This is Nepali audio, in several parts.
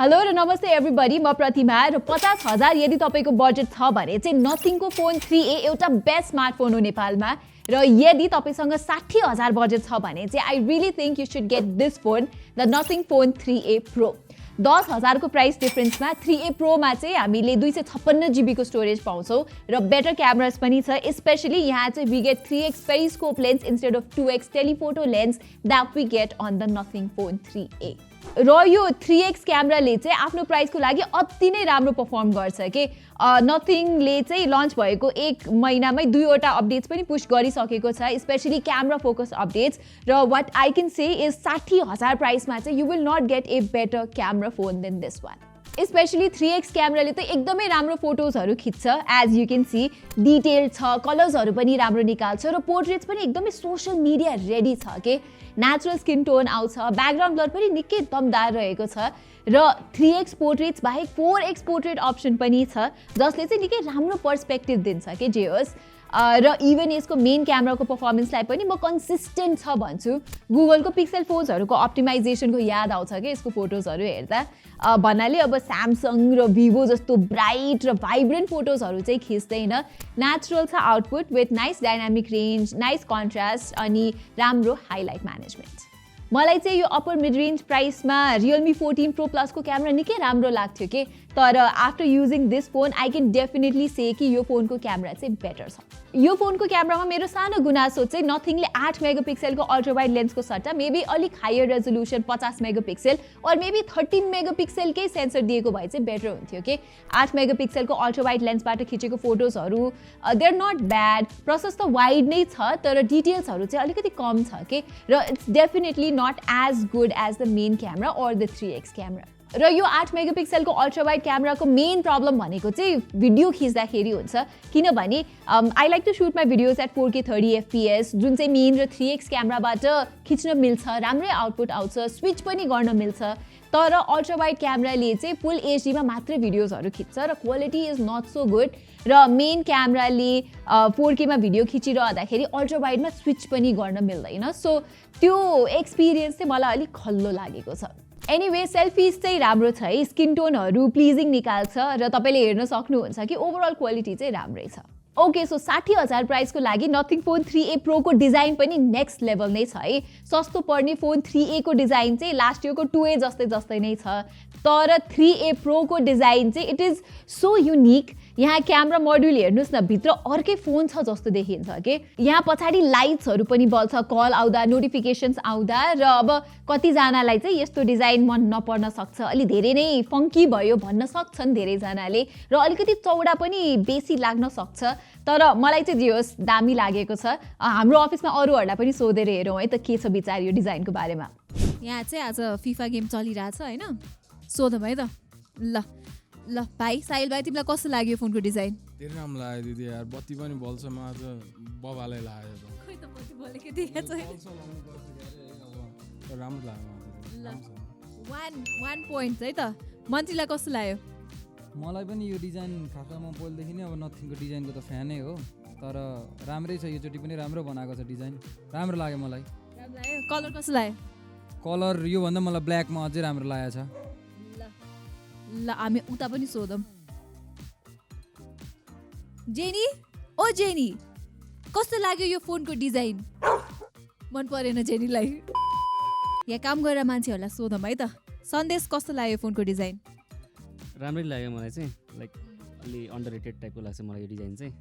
हेलो र नमस्ते एभ्रीबडी, म प्रतिमा र 50,000 यदि तपाईको बजेट छ भने चाहिँ नथिङको फोन 3A एउटा बेस्ट स्मार्टफोन हो नेपालमा। र यदि तपाईसँग 60,000 बजेट छ भने चाहिँ I really think you should get this phone, the Nothing Phone 3A Pro. 10,000 को प्राइस डिफरेन्समा 3A प्रोमा चाहिँ हामीले 256 GB को स्टोरेज पाउँछौँ र बेटर क्यामेराज पनि छ। स्पेशली यहाँ चाहिँ we get 3x periscope lens instead of 2x telephoto lens that we get on the Nothing Phone 3A। र यो 3x क्यामेराले चाहिँ आफ्नो प्राइसको लागि अति नै राम्रो पर्फर्म गर्छ के। नथिङले चाहिँ लन्च भएको 1 महिनामै 2वटा अपडेट्स पनि पुश गरिसकेको छ, स्पेशली क्यामेरा फोकस अपडेट्स। र what I can say is 60,000 प्राइसमा चाहिँ you will not get a better camera phone than this one. Specially 3x क्यामेराले त एकदमै राम्रो फोटोजहरू खिच्छ, as you can see detail छ, कलर्सहरू पनि राम्रो निकाल्छ र पोर्ट्रेट्स पनि एकदमै सोशल मिडिया रेडी छ के। नेचुरल स्किन टोन आउँछ, ब्याकग्राउन्ड ब्लर पनि निकै दमदार रहेको छ र 3x पोर्ट्रेट्स बाहेक 4x पोर्ट्रेट अप्सन पनि छ जसले चाहिँ निकै राम्रो पर्सपेक्टिभ दिन्छ के जे होस्। र इभन यसको मेन क्यामेराको पर्फर्मेन्सलाई पनि म कन्सिस्टेन्ट छ भन्छु। गुगलको पिक्सेल फोन्सहरूको अप्टिमाइजेसनको याद आउँछ कि यसको फोटोजहरू हेर्दा, भन्नाले अब स्यामसङ र भिभो जस्तो ब्राइट र भाइब्रेन्ट फोटोजहरू चाहिँ खिच्दैन। नेचुरल छ output with nice dynamic range, nice contrast अनि राम्रो हाइलाइट म्यानेजमेन्ट। मलाई चाहिँ यो अप्पर मिड रेन्ज प्राइसमा रियलमी 14 प्रो प्लसको क्यामेरा निकै राम्रो लाग्थ्यो कि, तर after using this phone I can definitely say कि यो फोनको क्यामेरा चाहिँ बेटर छ। यो फोनको क्यामेरामा मेरो सानो गुनासो चाहिँ नथिङले 8 मेगापिक्सलको अल्ट्रा वाइड लेन्सको सट्टा मेबी अलिक हायर रेजोल्युसन 50 मेगापिक्सल और मेबी 13 मेगापिक्सलकै सेन्सर दिएको भए चाहिँ बेटर हुन्थ्यो कि। 8 मेगापिक्सलको अल्ट्रा वाइड लेन्सबाट खिचेको फोटोजहरू they are not bad, process त वाइड नै छ तर डिटेल्सहरू चाहिँ अलिकति कम छ कि, र it's definitely not as good as the main camera और द 3x क्यामेरा। र यो 8 मेगापिक्सलको अल्ट्रा वाइड क्यामेराको मेन प्रब्लम भनेको चाहिँ भिडियो खिच्दाखेरि हुन्छ, किनभने I like to shoot my videos at 4K 30 FPS जुन चाहिँ मेन र 3x क्यामेराबाट खिच्न मिल्छ, राम्रै आउटपुट आउँछ, स्विच पनि गर्न मिल्छ। तर अल्ट्रा वाइड क्यामेराले चाहिँ फुल एचडीमा मात्रै भिडियोजहरू खिच्छ र quality is not so good. र मेन क्यामेराले 4K मा भिडियो खिचिरहँदाखेरि अल्ट्रा वाइडमा स्विच पनि गर्न मिल्दैन, सो त्यो एक्सपिरियन्स चाहिँ मलाई अलिक खल्लो लागेको छ। एनिवे सेल्फिज चाहिँ राम्रो छ है, स्किन टोनहरू प्लिजिङ निकाल्छ र तपाईँले हेर्न सक्नुहुन्छ कि ओभरअल क्वालिटी चाहिँ राम्रै छ। ओके, सो 60,000 प्राइसको लागि नथिङ फोन 3A प्रोको डिजाइन पनि नेक्स्ट लेभल नै छ है। सस्तो पर्ने फोन 3A को डिजाइन चाहिँ लास्ट इयरको 2A जस्तै नै छ, तर 3A प्रोको डिजाइन चाहिँ इट इज सो युनिक। यहाँ क्यामेरा मोड्युल हेर्नुहोस् न, भित्र अर्कै फोन छ जस्तो देखिन्छ कि। यहाँ पछाडि लाइट्सहरू पनि बल्छ कल आउँदा, नोटिफिकेसन्स आउँदा, र अब कतिजनालाई चाहिँ यस्तो डिजाइन मन नपर्न सक्छ, अलि धेरै नै फङ्की भयो भन्न सक्छन् धेरैजनाले, र अलिकति चौडा पनि बेसी लाग्न सक्छ। तर मलाई चाहिँ जे होस् दामी लागेको छ। हाम्रो अफिसमा अरूहरूलाई पनि सोधेर हेरौँ है त के छ विचार यो डिजाइनको बारेमा। यहाँ चाहिँ आज फिफा गेम चलिरहेछ होइन, सोधौँ है त। ल भाइ साहिल भाइ, तिमीलाई कस्तो लाग्यो फोनको डिजाइन? धेरै राम्रो लाग्यो दिदी यार, बत्ती पनि बल्छ, म आज बबाले लाग्यो त। खोइ त बत्ती बलेको देखेको छैन। राम्रो लाग्यो। ल 1 पोइन्ट है त। मन्त्रीलाई कस्तो लाग्यो? मलाई पनि यो डिजाइन खासमा म पहिलेदेखि नै अब नथिङको डिजाइनको त फ्यानै हो, तर राम्रै छ, योचोटि पनि राम्रो बनाएको छ डिजाइन, राम्रो लाग्यो मलाई। राम्रो लाग्यो। कलर कस्तो लाग्यो? कलर योभन्दा मलाई ब्ल्याकमा अझै राम्रो लागेको छ। ल हामी उता पनि सोधौँ। जेनी, ओ जेनी, कस्तो लाग्यो यो फोनको डिजाइन? मन परेन जेनीलाई। यहाँ काम गरेर मान्छेहरूलाई सोधौँ है त। सन्देश कस्तो लाग्यो फोनको डिजाइन? राम्रै लाग्यो मलाई चाहिँ, लाइक अलि अन्डर रेटेड टाइपको लाग्छ मलाई यो डिजाइन चाहिँ।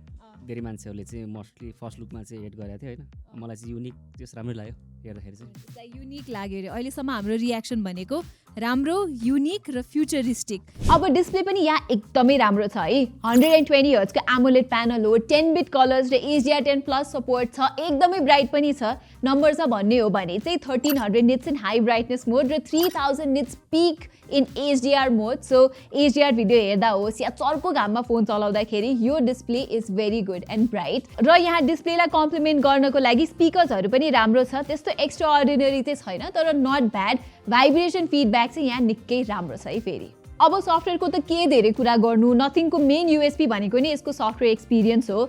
धेरै मान्छेहरूले चाहिँ मोस्टली फर्स्ट लुकमा चाहिँ हेड गरेको थियो होइन, मलाई चाहिँ युनिक त्यस राम्रै लाग्यो हेर्दाखेरि चाहिँ। युनिक लाग्यो अरे। अहिलेसम्म हाम्रो रियाक्सन भनेको राम्रो, युनिक र फ्युचरिस्टिक। अब डिस्प्ले पनि यहाँ एकदमै राम्रो छ है। 120 हर्ट्जको एमोलेड प्यानल हो, 10 बिट कलर्स र HDR10 प्लस सपोर्ट छ, एकदमै ब्राइट पनि छ। नम्बर्समा भन्ने हो भने चाहिँ 1300 nits in high brightness mode र 3000 nits peak in HDR mode. So HDR video हेर्दा होस् या चर्को घाममा फोन चलाउँदाखेरि यो display is very good and bright. र यहाँ डिस्प्लेलाई कम्प्लिमेन्ट गर्नको लागि स्पिकर्सहरू पनि राम्रो छ, त्यस्तो एक्स्ट्रा अर्डिनरी चाहिँ छैन, तर नट ब्याड। भाइब्रेसन फिडब्याक चाहिँ यहाँ निकै राम्रो छ है। फेरि अब सफ्टवेयरको त के धेरै कुरा गर्नु, नथिङको मेन युएसपी भनेको नि यसको सफ्टवेयर एक्सपिरियन्स हो।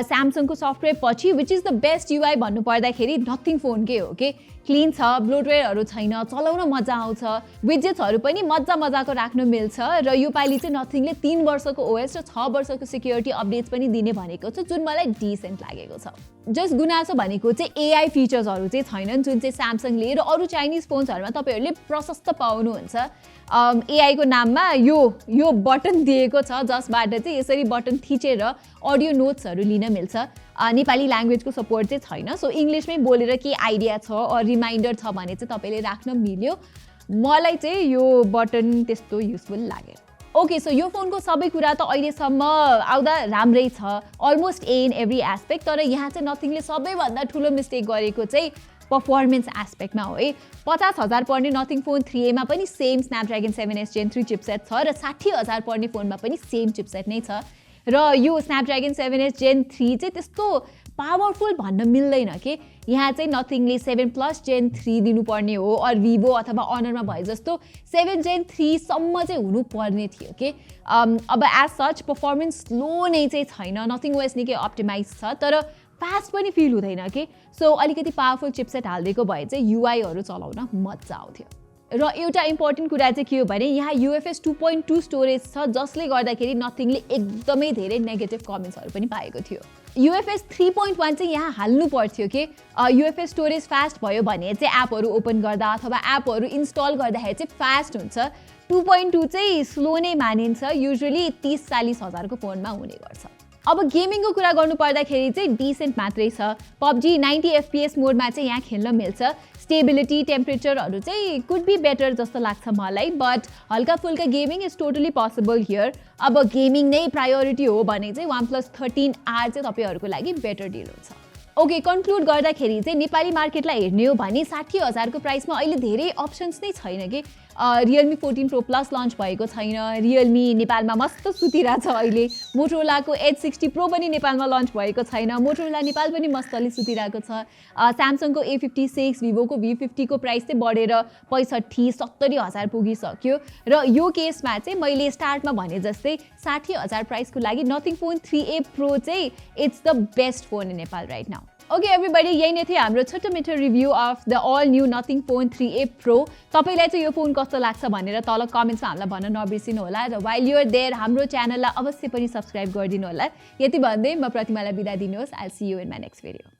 स्यामसङको सफ्टवेयर पछि which is the best UI भन्नु पर्दाखेरि नथिङ फोनकै हो कि। क्लिन छ, ब्लोटवेयरहरू छैन, चलाउन मजा आउँछ, विजेट्सहरू पनि मजाको राख्न मिल्छ र यो पालि चाहिँ नथिङले 3 वर्षको ओएस र 6 वर्षको सिक्युरिटी अपडेट्स पनि दिने भनेको छ, जुन मलाई डिसेन्ट लागेको छ। जस्ट गुनासो भनेको चाहिँ एआई फिचर्सहरू चाहिँ छैनन्, जुन चाहिँ स्यामसङले र अरू चाइनिज फोन्सहरूमा तपाईँहरूले प्रशस्त पाउनुहुन्छ। एआईको नाममा यो बटन दिएको छ, जसबाट चाहिँ यसरी बटन थिचेर अडियो नोट्सहरू लिन मिल्छ। नेपाली ल्याङ्ग्वेजको सपोर्ट चाहिँ छैन, सो इङ्ग्लिसमै बोलेर के आइडिया छ रिमाइन्डर छ भने चाहिँ तपाईँले राख्न मिल्यो। मलाई चाहिँ यो बटन त्यस्तो युजफुल लाग्यो। ओके, सो यो फोनको सबै कुरा त अहिलेसम्म आउँदा राम्रै छ, अलमोस्ट इन एभ्री एस्पेक्ट। तर यहाँ चाहिँ नथिङले सबैभन्दा ठुलो मिस्टेक गरेको चाहिँ पर्फर्मेन्स एस्पेक्टमा हो है। 50,000 पर्ने नथिङ फोन 3A मा पनि same Snapdragon 7S Gen 3 chipset छ र 60,000 पर्ने फोनमा पनि सेम चिपसेट नै छ र यो स्न्यापड्रागन 7S Gen 3 चाहिँ त्यस्तो पावरफुल भन्न मिल्दैन कि। यहाँ चाहिँ नथिङले 7+ Gen 3 दिनुपर्ने हो, अर भिभो अथवा अनरमा भए जस्तो 7 Gen 3 सम्म चाहिँ हुनुपर्ने थियो कि। अब एज सच पर्फर्मेन्स स्लो नै चाहिँ छैन, नथिङ ओएस निकै अप्टिमाइज छ, तर फास्ट पनि फिल हुँदैन कि। सो अलिकति पावरफुल चिपसेट हालिदिएको भए चाहिँ युआईहरू चलाउन मजा आउँथ्यो। र एउटा इम्पोर्टेन्ट कुरा चाहिँ के हो भने यहाँ UFS 2.2 स्टोरेज छ, जसले गर्दाखेरि नथिङले एकदमै धेरै नेगेटिभ कमेन्ट्सहरू पनि पाएको थियो। UFS 3.1 चाहिँ यहाँ हाल्नु पर्थ्यो कि UFS स्टोरेज फास्ट भयो भने चाहिँ एपहरू ओपन गर्दा अथवा एपहरू इन्स्टल गर्दाखेरि चाहिँ फास्ट हुन्छ। 2.2 चाहिँ स्लो नै मानिन्छ, युजुअली 30-40 हजारको फोनमा हुने गर्छ। अब गेमिङको कुरा गर्नु पर्दाखेरि चाहिँ डिसेन्ट मात्रै छ। PUBG 90 FPS मोडमा चाहिँ यहाँ खेल्न मिल्छ। स्टेबिलिटी टेम्परेचरहरू चाहिँ कुड बी बेटर जस्तो लाग्छ मलाई, बट हल्का फुल्का gaming is totally possible here. अब गेमिङ नै प्रायोरिटी हो भने चाहिँ OnePlus 13R चाहिँ तपाईँहरूको लागि बेटर डिल हुन्छ। ओके, कन्क्लुड गर्दाखेरि चाहिँ नेपाली मार्केटलाई हेर्ने हो भने 60,000को प्राइसमा अहिले धेरै अप्सन्स नै छैन कि। रियलमी 14 Pro Plus लन्च भएको छैन, रियलमी नेपालमा मस्त सुतिरहेछ अहिले, मोटोरोलाको Edge 60 Pro पनि नेपालमा लन्च भएको छैन, मोटोरोला नेपाल पनि मस्तले सुतिरहेको छ। स्यामसङको A56, भिभोको V50 को प्राइस चाहिँ बढेर 65-70 हजार पुगिसक्यो र यो केसमा चाहिँ मैले स्टार्टमा भने जस्तै 60,000 प्राइसको लागि नथिङ फोन 3A Pro चाहिँ it's the best phone in Nepal right now. Okay everybody, यही नै थियो हाम्रो छोटो मिठो review of the all new Nothing Phone 3A Pro। तपाईँलाई चाहिँ यो फोन कस्तो लाग्छ भनेर तल कमेन्ट्समा हामीलाई भन्न नबिर्सिनु होला र वाइल युआर देयर हाम्रो च्यानललाई अवश्य पनि सब्सक्राइब गरिदिनु होला। यति भन्दै म प्रतिमालाई बिदा दिनुहोस्। I will see you in my next video.